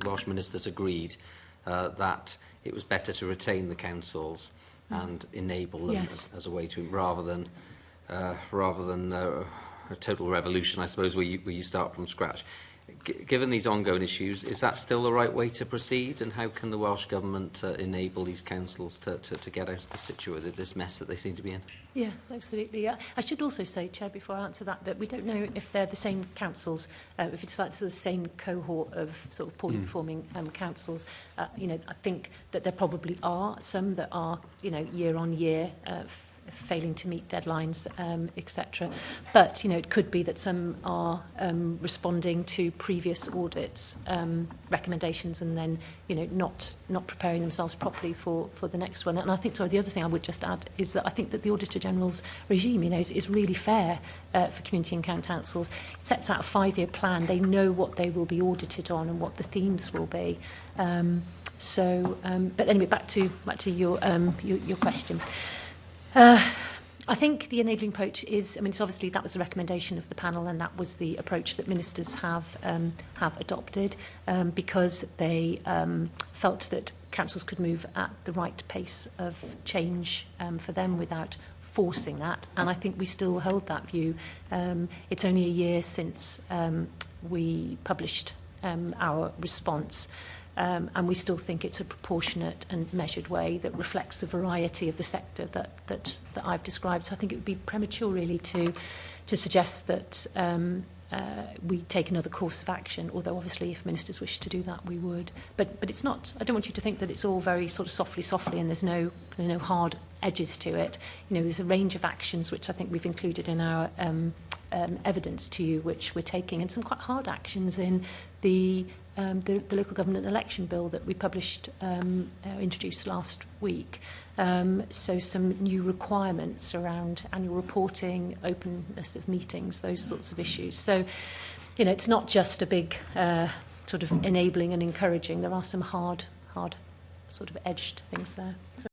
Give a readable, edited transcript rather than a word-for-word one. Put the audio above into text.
Welsh ministers agreed that it was better to retain the councils and enable them as a way to, rather than a total revolution, I suppose, where you start from scratch. Given these ongoing issues, is that still the right way to proceed? And how can the Welsh Government enable these councils to get out of the situation, this mess that they seem to be in? Yes, absolutely. I should also say, Chair, before I answer that we don't know if they're the same councils, if it's like the same cohort of sort of poorly performing councils. You know, I think that there probably are some that are, you know, year on year failing to meet deadlines, etc. But, you know, it could be that some are responding to previous audits recommendations and then, you know, not preparing themselves properly for the next one. And I think, sorry, the other thing I would just add is that I think that the Auditor General's regime, you know, is really fair for community and county councils. It sets out a 5-year plan. They know what they will be audited on and what the themes will be. But anyway, back to your question. I think the enabling approach is, I mean, it's obviously that was the recommendation of the panel, and that was the approach that ministers have adopted because they felt that councils could move at the right pace of change for them without forcing that. And I think we still hold that view. It's only a year since we published our response. And we still think it's a proportionate and measured way that reflects the variety of the sector that I've described. So I think it would be premature really to suggest that we take another course of action, although obviously if ministers wish to do that, we would. But it's not, I don't want you to think that it's all very sort of softly and there's no hard edges to it. You know, there's a range of actions which I think we've included in our evidence to you, which we're taking, and some quite hard actions in the local government election bill that we published, introduced last week. So some new requirements around annual reporting, openness of meetings, those sorts of issues. So, you know, it's not just a big sort of enabling and encouraging. There are some hard sort of edged things there. So